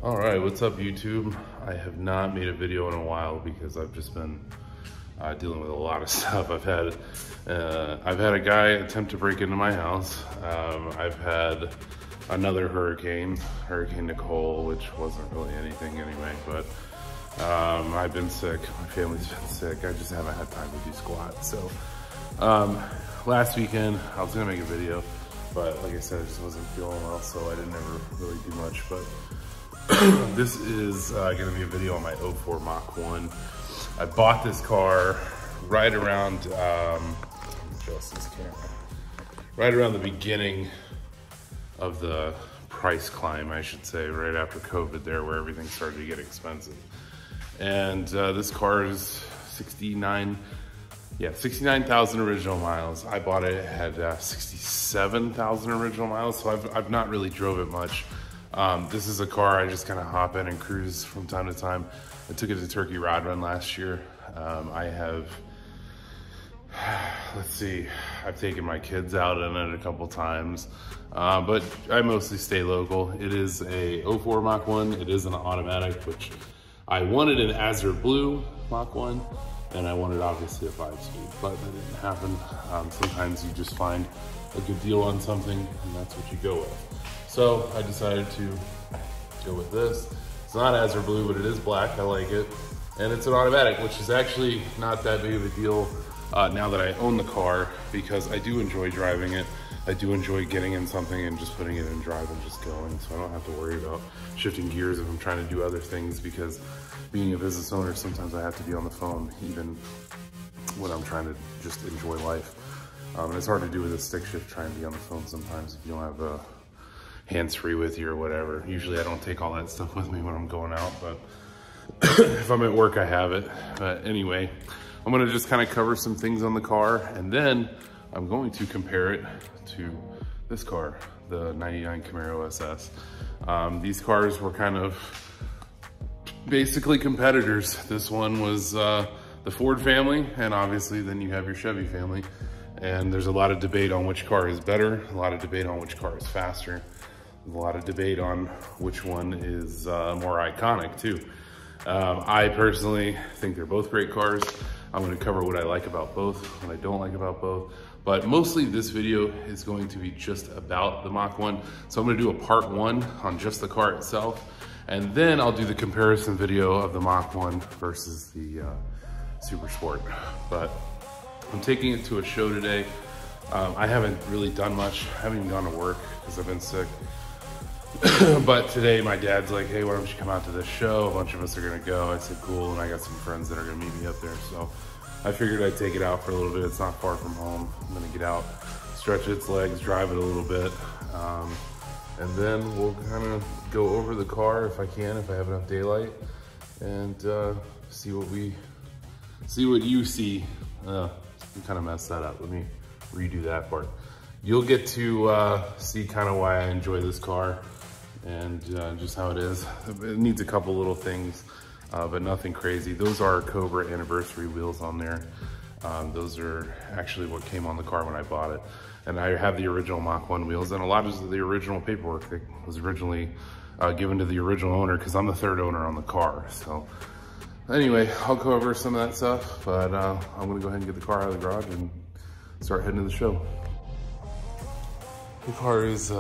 All right, what's up YouTube? I have not made a video in a while because I've just been dealing with a lot of stuff. I've had a guy attempt to break into my house. I've had another hurricane, Hurricane Nicole, which wasn't really anything anyway, but I've been sick, my family's been sick. I just haven't had time to do squat. So last weekend I was gonna make a video, but like I said, I just wasn't feeling well, so I didn't ever really do much. But this is gonna be a video on my 04 Mach 1. I bought this car right around, adjust this camera, right around the beginning of the price climb, I should say, right after COVID there, where everything started to get expensive. And this car is 69,000 original miles. I bought it, it had 67,000 original miles, so I've not really drove it much. This is a car I just kind of hop in and cruise from time to time. I took it to Turkey Rod Run last year. I have, let's see, I've taken my kids out in it a couple times, but I mostly stay local. It is a 04 Mach 1. It is an automatic, which I wanted an Azure Blue Mach 1, and I wanted obviously a 5-speed, but that didn't happen. Sometimes you just find a good deal on something, and that's what you go with. So I decided to go with this. It's not Azure Blue, but it is black. I like it. And it's an automatic, which is actually not that big of a deal now that I own the car, because I do enjoy driving it. I do enjoy getting in something and just putting it in drive and just going, so I don't have to worry about shifting gears if I'm trying to do other things, because being a business owner, sometimes I have to be on the phone even when I'm trying to just enjoy life. And it's hard to do with a stick shift, trying to be on the phone sometimes if you don't have a hands-free with you or whatever. Usually I don't take all that stuff with me when I'm going out, but if I'm at work, I have it. But anyway, I'm gonna just kind of cover some things on the car, and then I'm going to compare it to this car, the 99 Camaro SS. These cars were kind of basically competitors. This one was the Ford family, and obviously then you have your Chevy family. And there's a lot of debate on which car is better, a lot of debate on which car is faster, a lot of debate on which one is more iconic too. I personally think they're both great cars. I'm gonna cover what I like about both, what I don't like about both. But mostly this video is going to be just about the Mach 1. So I'm gonna do a part 1 on just the car itself. And then I'll do the comparison video of the Mach 1 versus the Super Sport. But I'm taking it to a show today. I haven't really done much. I haven't even gone to work because I've been sick. But today my dad's like, hey, why don't you come out to this show? A bunch of us are gonna go. I said, cool, and I got some friends that are gonna meet me up there. So I figured I'd take it out for a little bit. It's not far from home. I'm gonna get out, stretch its legs, drive it a little bit. And then we'll kind of go over the car if I can, if I have enough daylight, and see what you see. You kind of messed that up. Let me redo that part. You'll get to see kind of why I enjoy this car and just how it is. It needs a couple little things, but nothing crazy. Those are Cobra Anniversary Wheels on there. Those are actually what came on the car when I bought it. And I have the original Mach 1 wheels, and a lot of the original paperwork that was originally given to the original owner, because I'm the third owner on the car. So anyway, I'll go over some of that stuff, but I'm gonna go ahead and get the car out of the garage and start heading to the show. The car is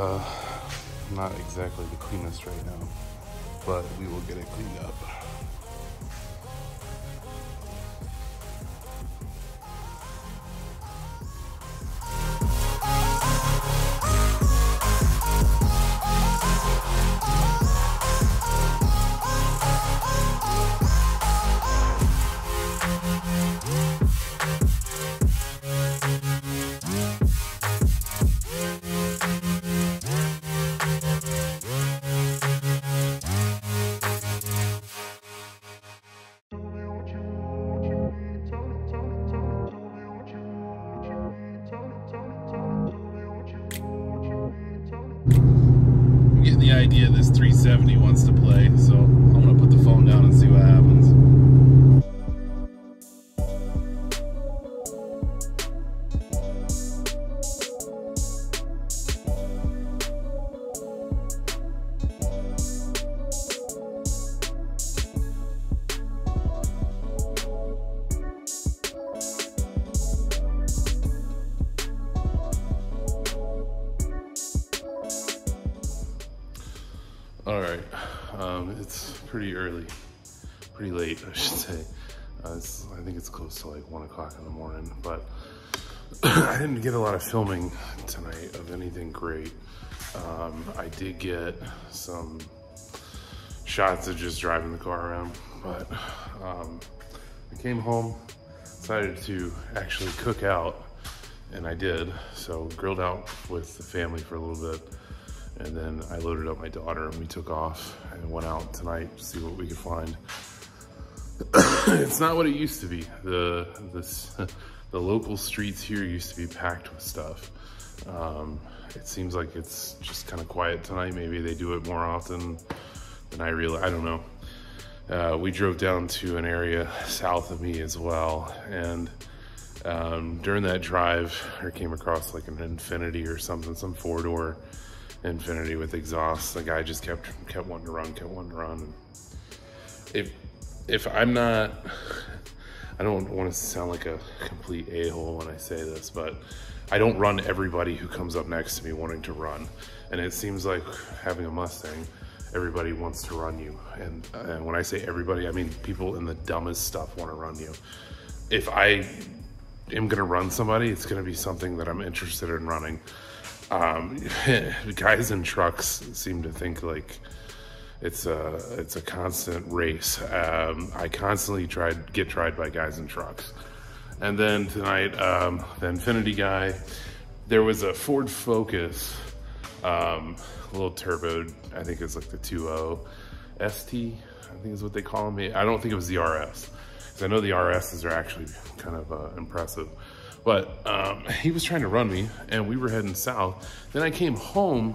not exactly the cleanest right now, but we will get it cleaned up. The idea this 370 wants to play, so I'm gonna put the phone down and see what happens. All right, it's pretty late, I should say. I think it's close to like 1 o'clock in the morning, but I didn't get a lot of filming tonight of anything great. I did get some shots of just driving the car around, but I came home, decided to actually cook out, and I did. So grilled out with the family for a little bit, and then I loaded up my daughter and we took off and went out tonight to see what we could find. It's not what it used to be. The local streets here used to be packed with stuff. It seems like it's just kind of quiet tonight. Maybe they do it more often than I realize. I don't know. We drove down to an area south of me as well, and during that drive, I came across like an Infinity or something, some four-door Infinity with exhaust. The guy just kept wanting to run. If I'm not, I don't want to sound like a complete a-hole when I say this, but I don't run everybody who comes up next to me wanting to run. And it seems like having a Mustang, everybody wants to run you. And when I say everybody, I mean people in the dumbest stuff want to run you. If I am gonna run somebody, it's gonna be something that I'm interested in running. Guys in trucks seem to think like it's a constant race. I constantly get tried by guys in trucks. And then tonight, the Infinity guy, there was a Ford Focus, a little turbo, I think it's like the 2.0 ST, I think is what they call them. I don't think it was the RS, because I know the RSs are actually kind of impressive. But he was trying to run me, and we were heading south. Then I came home.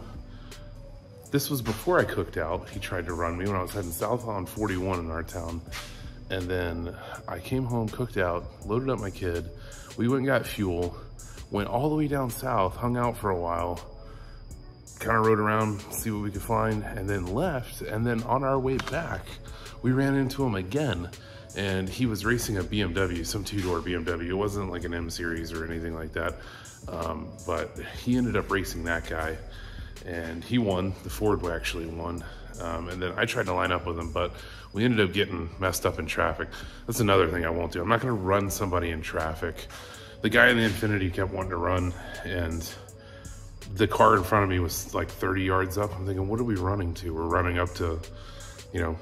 This was before I cooked out. He tried to run me when I was heading south on 41 in our town. And then I came home, cooked out, loaded up my kid. We went and got fuel, went all the way down south, hung out for a while, kind of rode around, see what we could find, and then left. And then on our way back, we ran into him again. And he was racing a BMW, some two-door BMW. It wasn't like an M series or anything like that. But he ended up racing that guy, and he won. The Ford actually won. And then I tried to line up with him, but we ended up getting messed up in traffic. That's another thing I won't do. I'm not gonna run somebody in traffic. The guy in the Infinity kept wanting to run, and the car in front of me was like 30 yards up. I'm thinking, what are we running to? We're running up to,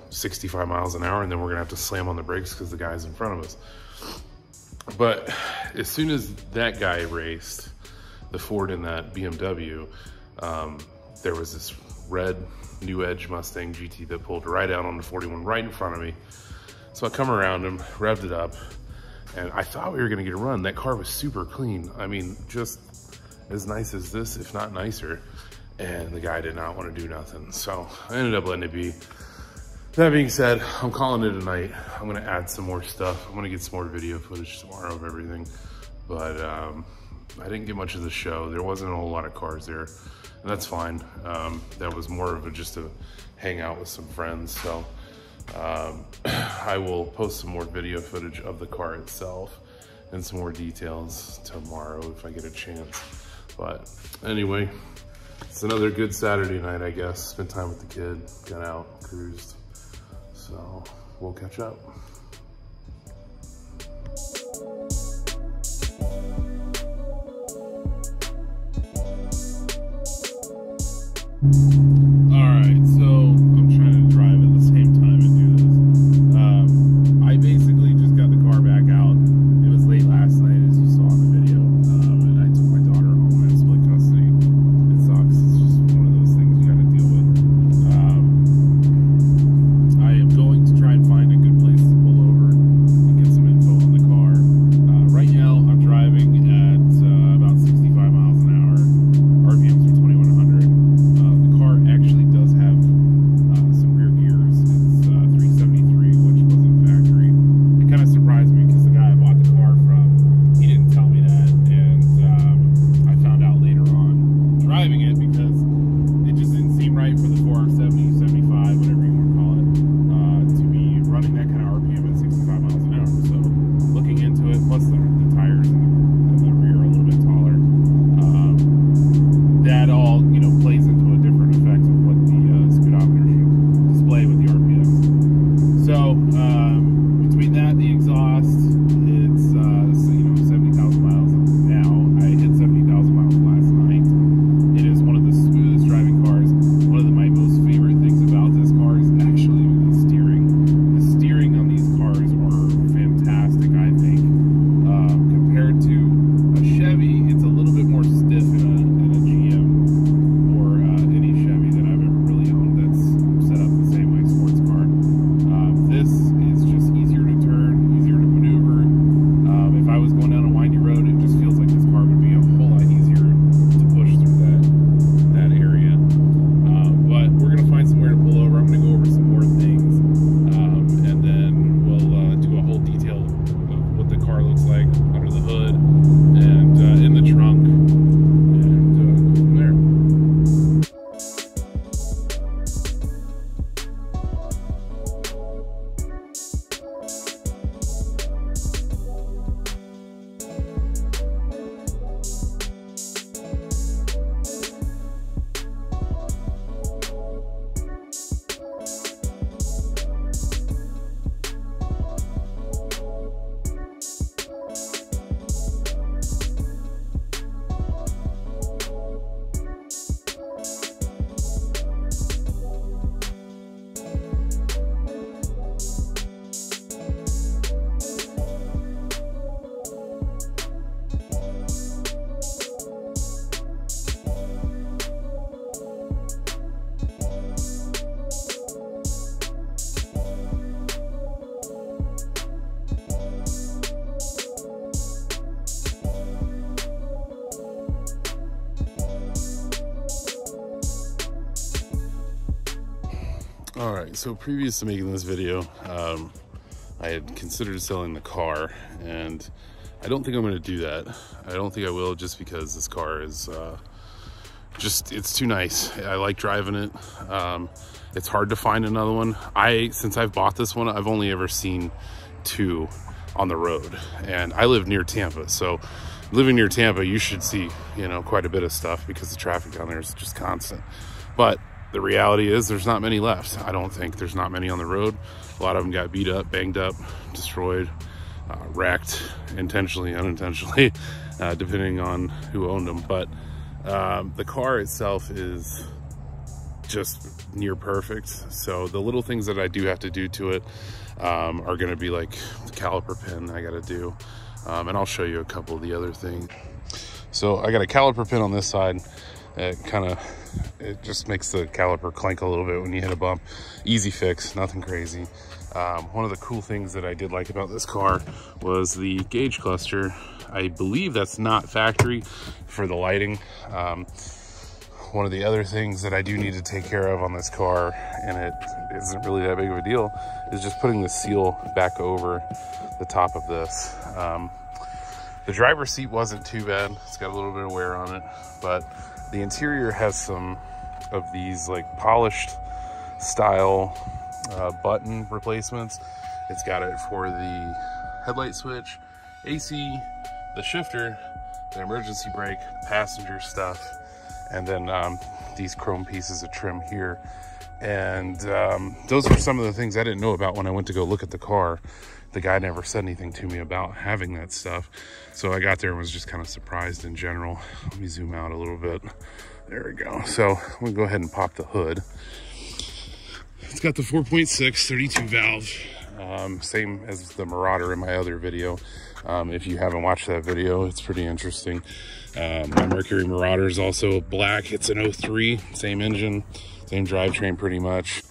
65 miles an hour, and then we're gonna have to slam on the brakes because the guy's in front of us. But as soon as that guy raced, the Ford in that BMW, there was this red New Edge Mustang GT that pulled right out on the 41 right in front of me. So I come around him, revved it up, and I thought we were gonna get a run. That car was super clean. I mean, just as nice as this, if not nicer. And the guy did not want to do nothing. So I ended up letting it be. That being said, I'm calling it a night. I'm gonna add some more stuff. I'm gonna get some more video footage tomorrow of everything. But I didn't get much of the show. There wasn't a whole lot of cars there, and that's fine. That was more of just a hangout with some friends. So I will post some more video footage of the car itself and some more details tomorrow if I get a chance. But anyway, it's another good Saturday night, I guess. Spent time with the kid, got out, cruised. So we'll catch up. All right, so I'm trying to drive at the same time and do this. I basically just got the car back out. It was late last night, as you saw in the video, and I took my daughter home and split custody. It sucks. It's just one of those things you got to deal with. I am going to try and find a good place to pull over and get some info on the car. Right now, I'm driving at about 65 miles an hour. RPMs are 2100. The car actually All right, so previous to making this video, I had considered selling the car, and I don't think I'm going to do that. I don't think I will, just because this car is it's too nice. I like driving it. It's hard to find another one. Since I've bought this one, I've only ever seen 2 on the road, and I live near Tampa, so living near Tampa, you should see, you know, quite a bit of stuff because the traffic down there is just constant. But the reality is there's not many left. I don't think there's not many on the road. A lot of them got beat up, banged up, destroyed, wrecked, intentionally, unintentionally, depending on who owned them. But the car itself is just near perfect. So the little things that I do have to do to it are going to be like the caliper pin I got to do. And I'll show you a couple of the other things. So I got a caliper pin on this side. It just makes the caliper clank a little bit when you hit a bump. Easy fix, nothing crazy. One of the cool things that I did like about this car was the gauge cluster. I believe that's not factory for the lighting. One of the other things that I do need to take care of on this car, and it isn't really that big of a deal, is just putting the seal back over the top of this. The driver's seat wasn't too bad. It's got a little bit of wear on it, but the interior has some of these like polished style button replacements. It's got it for the headlight switch, AC, the shifter, the emergency brake, passenger stuff, and then these chrome pieces of trim here. And those are some of the things I didn't know about when I went to go look at the car. The guy never said anything to me about having that stuff. So I got there and was just kind of surprised in general. Let me zoom out a little bit. There we go. So I'm gonna go ahead and pop the hood. It's got the 4.6 32 valve, same as the Marauder in my other video. If you haven't watched that video, it's pretty interesting. My Mercury Marauder is also black. It's an 03, same engine, same drivetrain pretty much.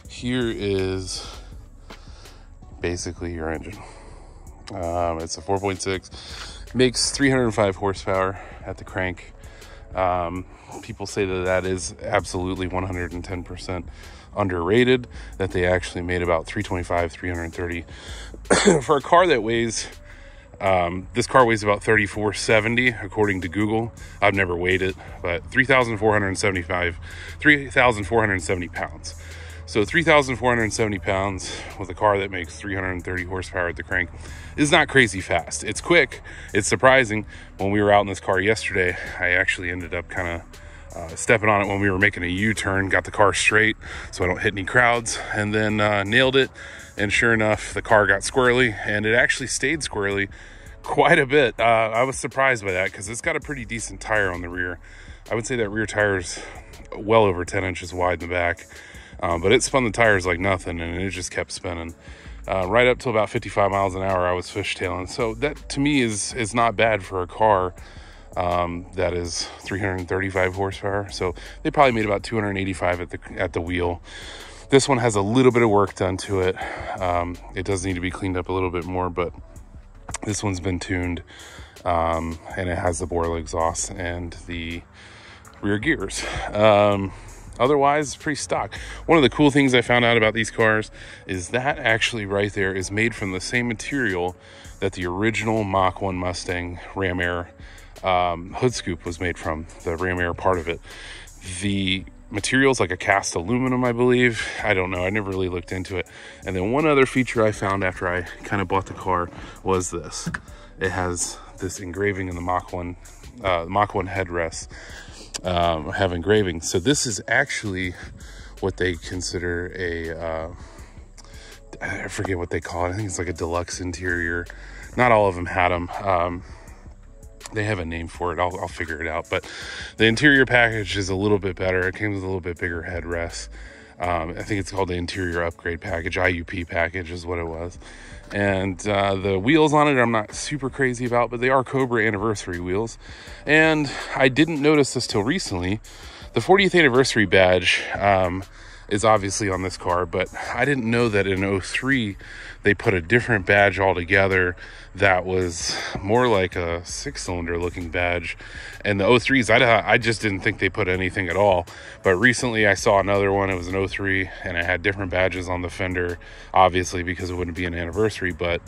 Here is basically your engine. It's a 4.6, makes 305 horsepower at the crank. People say that that is absolutely 110% underrated, that they actually made about 325, 330 for a car that weighs, this car weighs about 3,470 according to Google. I've never weighed it, but 3,470 pounds. So 3,470 pounds with a car that makes 330 horsepower at the crank is not crazy fast. It's quick. It's surprising. When we were out in this car yesterday, I actually ended up kind of stepping on it when we were making a U-turn, got the car straight so I don't hit any crowds, and then nailed it. And sure enough, the car got squirrely, and it actually stayed squirrely quite a bit. I was surprised by that because it's got a pretty decent tire on the rear. I would say that rear tire is well over 10 inches wide in the back. But it spun the tires like nothing, and it just kept spinning. Right up to about 55 miles an hour, I was fishtailing. So that, to me, is not bad for a car that is 335 horsepower. So they probably made about 285 at the wheel. This one has a little bit of work done to it. It does need to be cleaned up a little bit more, but this one's been tuned, and it has the Borla exhaust and the rear gears. Otherwise, it's pretty stock. One of the cool things I found out about these cars is that actually right there is made from the same material that the original Mach 1 Mustang Ram Air hood scoop was made from, the Ram Air part of it. The material's like a cast aluminum, I believe. I don't know. I never really looked into it. And then one other feature I found after I kind of bought the car was this. It has this engraving in the Mach 1 headrest. Have engraving. So this is actually what they consider a I forget what they call it. I think it's like a deluxe interior. Not all of them had them. They have a name for it. I'll figure it out. But the interior package is a little bit better. It came with a little bit bigger headrest. I think it's called the interior upgrade package. IUP package is what it was. And the wheels on it I'm not super crazy about, but they are Cobra Anniversary wheels. And I didn't notice this till recently. The 40th anniversary badge, is obviously on this car, but I didn't know that in 03 they put a different badge altogether that was more like a 6-cylinder looking badge. And the 03s, I just didn't think they put anything at all. But recently I saw another one. It was an 03, and it had different badges on the fender, obviously because it wouldn't be an anniversary, but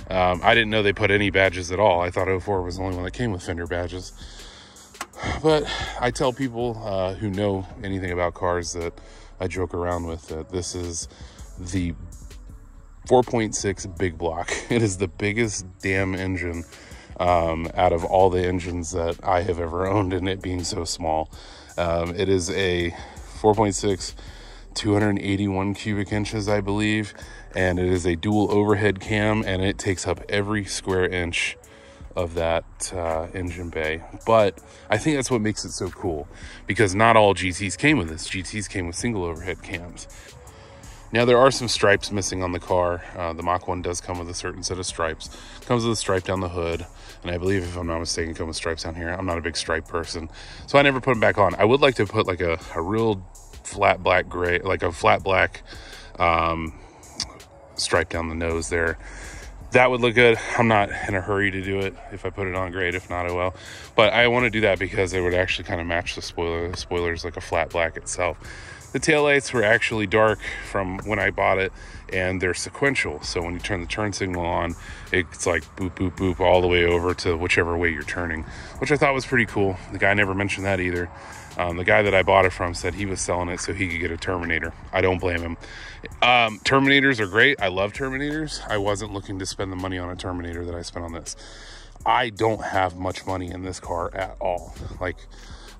I didn't know they put any badges at all. I thought 04 was the only one that came with fender badges. But I tell people who know anything about cars that I joke around with that this is the 4.6 big block. It is the biggest damn engine out of all the engines that I have ever owned, and it being so small. It is a 4.6, 281 cubic inches, I believe, and it is a dual overhead cam, and it takes up every square inch of that engine bay. But I think that's what makes it so cool, because not all GTs came with this. GTs came with single overhead cams. Now there are some stripes missing on the car. The Mach 1 does come with a certain set of stripes. It comes with a stripe down the hood, and I believe, if I'm not mistaken, it comes with stripes down here. I'm not a big stripe person, so I never put them back on. I would like to put like a real flat black gray, like a flat black stripe down the nose there. That would look good. I'm not in a hurry to do it. If I put it on, great. If not, I will. But I want to do that because it would actually kind of match the spoiler. The spoiler's like a flat black itself. The taillights were actually dark from when I bought it, and they're sequential. So when you turn the turn signal on, it's like boop, boop, boop all the way over to whichever way you're turning, which I thought was pretty cool. The guy never mentioned that either. The guy that I bought it from said he was selling it so he could get a Terminator. I don't blame him. Terminators are great. I love Terminators. I wasn't looking to spend the money on a Terminator that I spent on this. I don't have much money in this car at all. Like,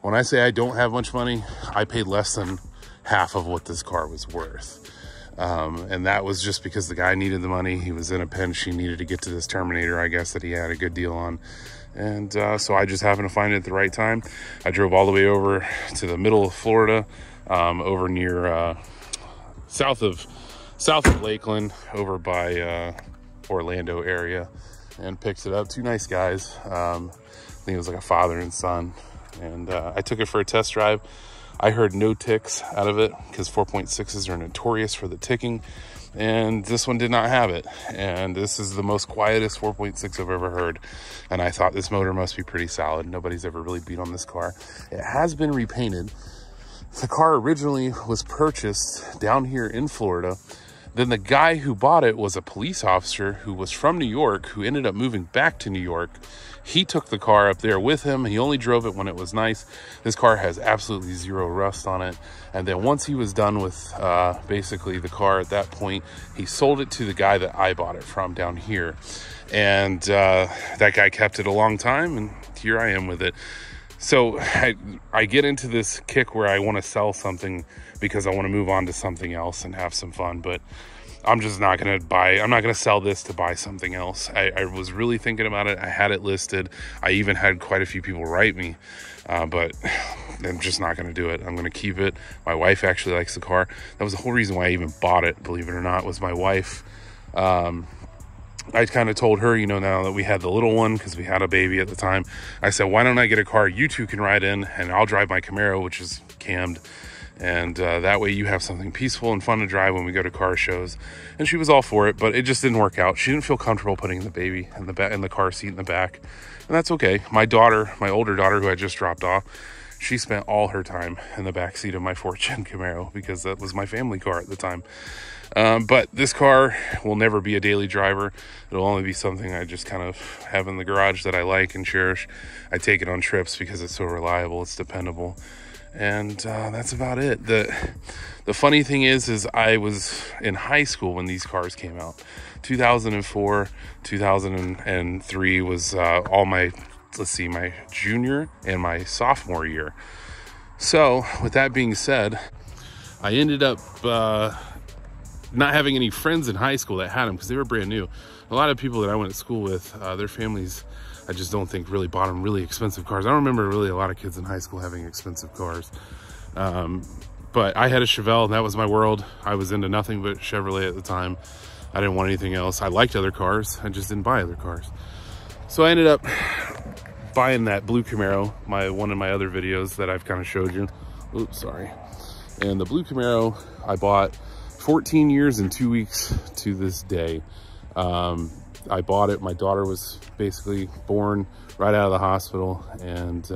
when I say I don't have much money, I paid less than half of what this car was worth. And that was just because the guy needed the money. He was in a pinch. He needed to get to this Terminator, I guess, that he had a good deal on. And so I just happened to find it at the right time. I drove all the way over to the middle of Florida, over near south of Lakeland, over by Orlando area, and picked it up. Two nice guys. I think it was like a father and son. And I took it for a test drive. I heard no ticks out of it because 4.6s are notorious for the ticking, and this one did not have it. And this is the most quietest 4.6 I've ever heard, and I thought this motor must be pretty solid. Nobody's ever really beat on this car. It has been repainted. The car originally was purchased down here in Florida. Then the guy who bought it was a police officer who was from New York, who ended up moving back to New York. He took the car up there with him. He only drove it when it was nice. This car has absolutely zero rust on it. And then once he was done with basically the car at that point, he sold it to the guy that I bought it from down here. And that guy kept it a long time, and here I am with it. So I get into this kick where I want to sell something because I want to move on to something else and have some fun. But I'm just not going to I'm not going to sell this to buy something else. I was really thinking about it. I had it listed. I even had quite a few people write me, but I'm just not going to do it. I'm going to keep it. My wife actually likes the car. That was the whole reason why I even bought it, believe it or not, was my wife. I kind of told her, you know, now that we had the little one, because we had a baby at the time, I said, why don't I get a car you two can ride in, and I'll drive my Camaro, which is cammed. And that way you have something peaceful and fun to drive when we go to car shows. And she was all for it, but it just didn't work out. She didn't feel comfortable putting the baby in the car seat in the back. And that's okay. My daughter, my older daughter, who I just dropped off, she spent all her time in the back seat of my Ford Camaro because that was my family car at the time. But this car will never be a daily driver. It'll only be something I just kind of have in the garage that I like and cherish. I take it on trips because it's so reliable, it's dependable. And that's about it. The funny thing is I was in high school when these cars came out. 2004, 2003 was all my, my junior and my sophomore year. So with that being said, I ended up not having any friends in high school that had them because they were brand new. A lot of people that I went to school with, their families, I just don't think really bought them really expensive cars. I don't remember really a lot of kids in high school having expensive cars. But I had a Chevelle, and that was my world. I was into nothing but Chevrolet at the time. I didn't want anything else. I liked other cars. I just didn't buy other cars. So I ended up buying that blue Camaro, one of my other videos that I've kind of showed you. Oops, sorry. And the blue Camaro I bought 14 years and 2 weeks to this day. I bought it, my daughter was basically born right out of the hospital, and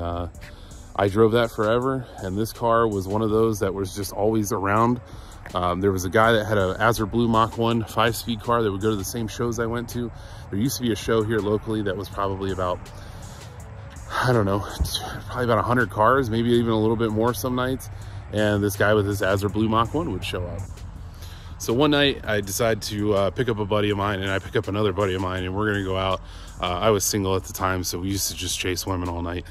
I drove that forever. And this car was one of those that was just always around. There was a guy that had an Azure Blue Mach 1 5-speed car that would go to the same shows I went to. There used to be a show here locally that was probably about, I don't know, probably about 100 cars, maybe even a little bit more some nights. And this guy with his Azure Blue Mach 1 would show up. So one night I decided to pick up a buddy of mine, and I pick up another buddy of mine, and we're gonna go out. I was single at the time, so we used to just chase women all night.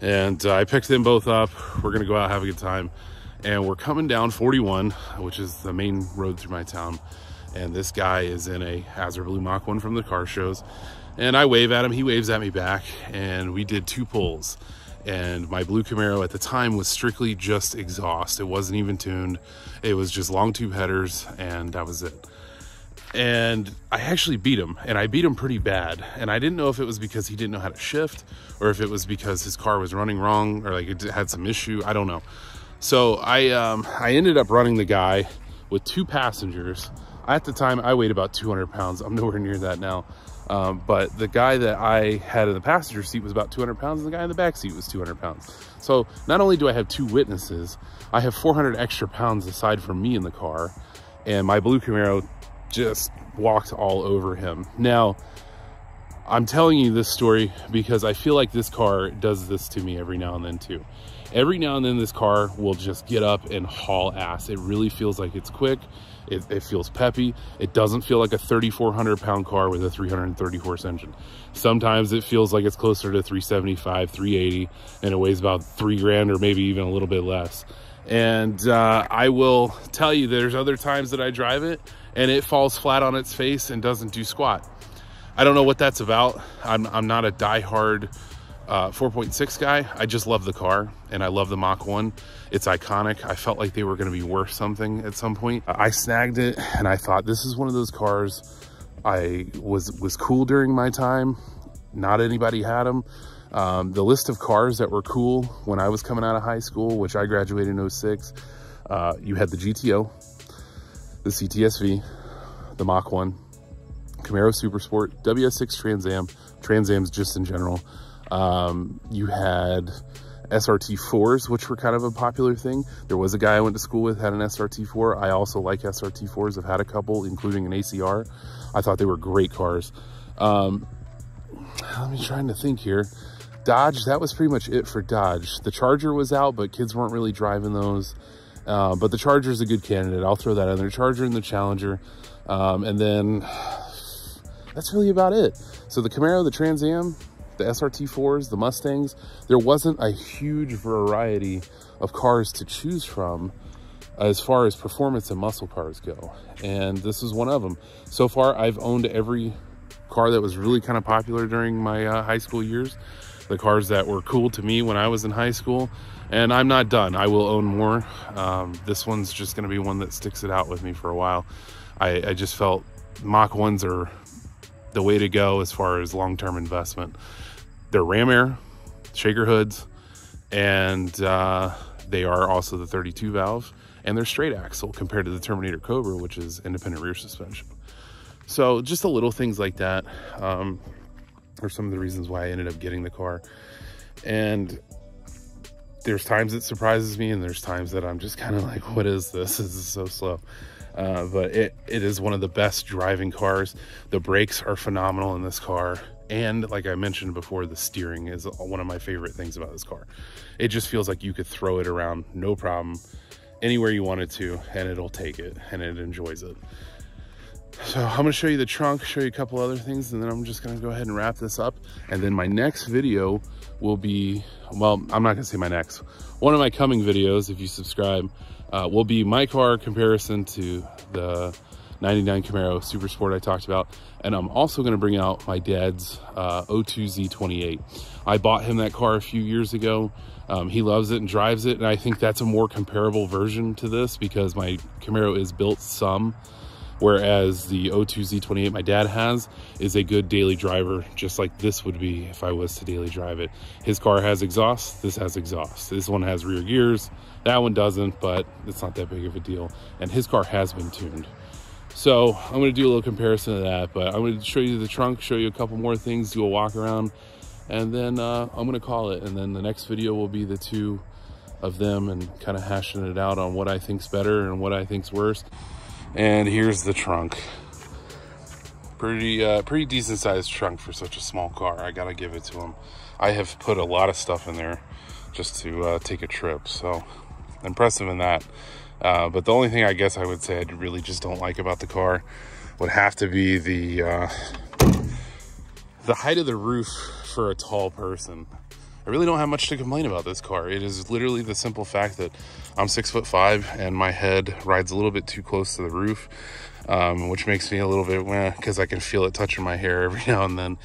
And I picked them both up. We're gonna go out, have a good time. And we're coming down 41, which is the main road through my town. And this guy is in a Azure Blue Mach 1 from the car shows. And I wave at him, he waves at me back, and we did 2 pulls. And my blue Camaro at the time was strictly just exhaust. It wasn't even tuned. It was just long tube headers, and that was it. And I actually beat him, and I beat him pretty bad. And I didn't know if it was because he didn't know how to shift, or if it was because his car was running wrong, or like it had some issue, I don't know. So I ended up running the guy with 2 passengers. At the time, I weighed about 200 pounds. I'm nowhere near that now. But the guy that I had in the passenger seat was about 200 pounds, and the guy in the back seat was 200 pounds. So not only do I have 2 witnesses, I have 400 extra pounds aside from me in the car, and my blue Camaro just walked all over him. Now, I'm telling you this story because I feel like this car does this to me every now and then too. Every now and then this car will just get up and haul ass. It really feels like it's quick. It feels peppy. It doesn't feel like a 3,400 pound car with a 330 horse engine. Sometimes it feels like it's closer to 375, 380, and it weighs about 3 grand or maybe even a little bit less. And I will tell you, there's other times that I drive it and it falls flat on its face and doesn't do squat. I don't know what that's about. I'm not a diehard 4.6 guy. I just love the car, and I love the Mach 1. It's iconic. I felt like they were going to be worth something at some point. I snagged it, and I thought this is one of those cars I was cool during my time. Not anybody had them. The list of cars that were cool when I was coming out of high school, which I graduated in 06, you had the GTO, the CTSV, the Mach 1, Camaro Supersport, WS6 Trans Ams just in general. You had SRT4s, which were kind of a popular thing. There was a guy I went to school with had an SRT4. I also like SRT4s. I've had a couple, including an ACR. I thought they were great cars. Let me try to think here. Dodge, that was pretty much it for Dodge. The Charger was out, but kids weren't really driving those. But the Charger is a good candidate. I'll throw that in there. Charger and the Challenger. And then that's really about it. So the Camaro, the Trans Am, the SRT4s, the Mustangs, there wasn't a huge variety of cars to choose from as far as performance and muscle cars go. And this is one of them. So far, I've owned every car that was really kind of popular during my high school years, the cars that were cool to me when I was in high school. And I'm not done. I will own more. This one's just going to be one that sticks it out with me for a while. I just felt Mach 1s are the way to go as far as long-term investment. They're ram air, shaker hoods, and they are also the 32 valve, and they're straight axle compared to the Terminator Cobra, which is independent rear suspension. So just the little things like that are some of the reasons why I ended up getting the car. And there's times it surprises me, and there's times that I'm just kind of like, what is this? This is so slow. But it is one of the best driving cars. The brakes are phenomenal in this car. And like I mentioned before, the steering is one of my favorite things about this car. It just feels like you could throw it around, no problem, anywhere you wanted to, and it'll take it, and it enjoys it. So I'm gonna show you the trunk, show you a couple other things, and then I'm just gonna go ahead and wrap this up. And then my next video will be, well, I'm not gonna say my next. One of my coming videos, if you subscribe, will be my car comparison to the 99 Camaro Super Sport I talked about. And I'm also gonna bring out my dad's 02Z28. I bought him that car a few years ago. He loves it and drives it. And I think that's a more comparable version to this because my Camaro is built some whereas the O2 Z28 my dad has is a good daily driver, just like this would be if I was to daily drive it. His car has exhaust, this has exhaust. This one has rear gears, that one doesn't, but it's not that big of a deal. And his car has been tuned. So I'm gonna do a little comparison of that, but I'm gonna show you the trunk, show you a couple more things, do a walk around, and then I'm gonna call it. And then the next video will be the two of them and kind of hashing it out on what I think's better and what I think's worse. And here's the trunk. Pretty decent sized trunk for such a small car. I gotta give it to him. I have put a lot of stuff in there just to take a trip, so impressive in that. But the only thing I guess I would say I really just don't like about the car would have to be the height of the roof for a tall person. I really don't have much to complain about this car. It is literally the simple fact that I'm 6'5" and my head rides a little bit too close to the roof, which makes me a little bit meh, because I can feel it touching my hair every now and then.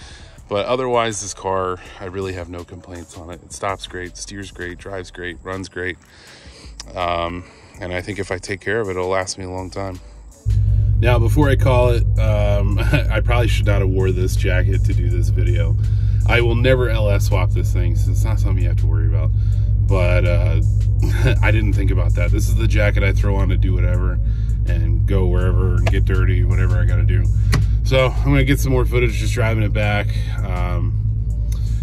But otherwise, this car, I really have no complaints on it. It stops great, steers great, drives great, runs great. And I think if I take care of it, it'll last me a long time. Now, before I call it, I probably should not have wore this jacket to do this video. I will never LS swap this thing, so it's not something you have to worry about. But I didn't think about that. This is the jacket I throw on to do whatever and go wherever and get dirty, whatever I gotta do. So I'm gonna get some more footage just driving it back.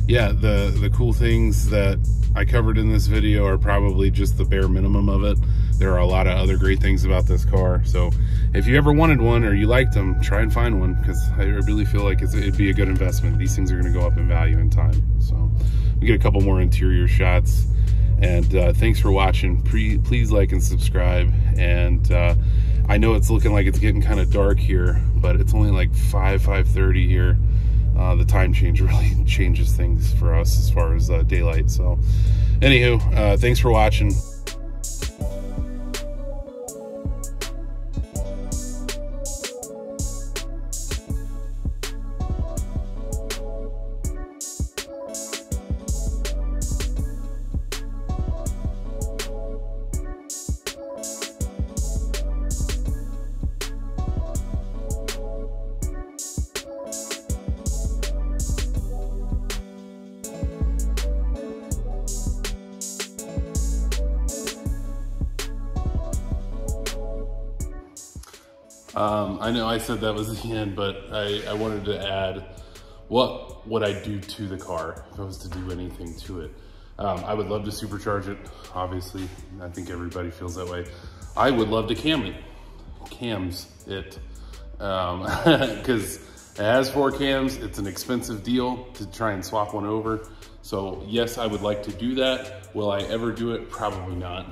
Yeah, the cool things that I covered in this video are probably just the bare minimum of it. There are a lot of other great things about this car. So if you ever wanted one or you liked them, try and find one, because I really feel like it'd be a good investment. These things are gonna go up in value in time. So we get a couple more interior shots. And thanks for watching. Please like and subscribe. And I know it's looking like it's getting kind of dark here, but it's only like 5:30 here. The time change really changes things for us as far as daylight. So anywho, thanks for watching. I know I said that was the end, but I wanted to add what would I do to the car if I was to do anything to it. I would love to supercharge it, obviously. I think everybody feels that way. I would love to cams it, because it has 4 cams. It's an expensive deal to try and swap one over. So yes, I would like to do that. Will I ever do it? Probably not.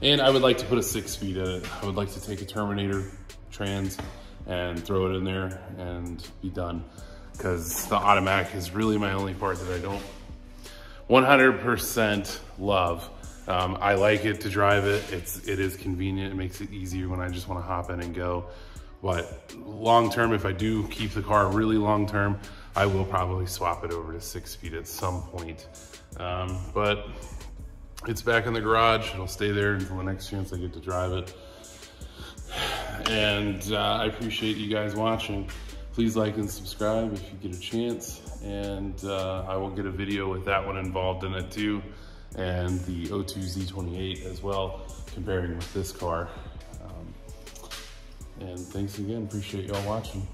And I would like to put a 6-speed in it. I would like to take a Terminator trans and throw it in there and be done. Because the automatic is really my only part that I don't 100% love. I like it to drive it. It is convenient. It makes it easier when I just want to hop in and go. But long term, if I do keep the car really long term, I will probably swap it over to 6-speed at some point. But it's back in the garage. It'll stay there until the next chance I get to drive it. And I appreciate you guys watching. Please like and subscribe if you get a chance. And I will get a video with that one involved in it too. And the O2 Z28 as well, comparing with this car. And thanks again, appreciate y'all watching.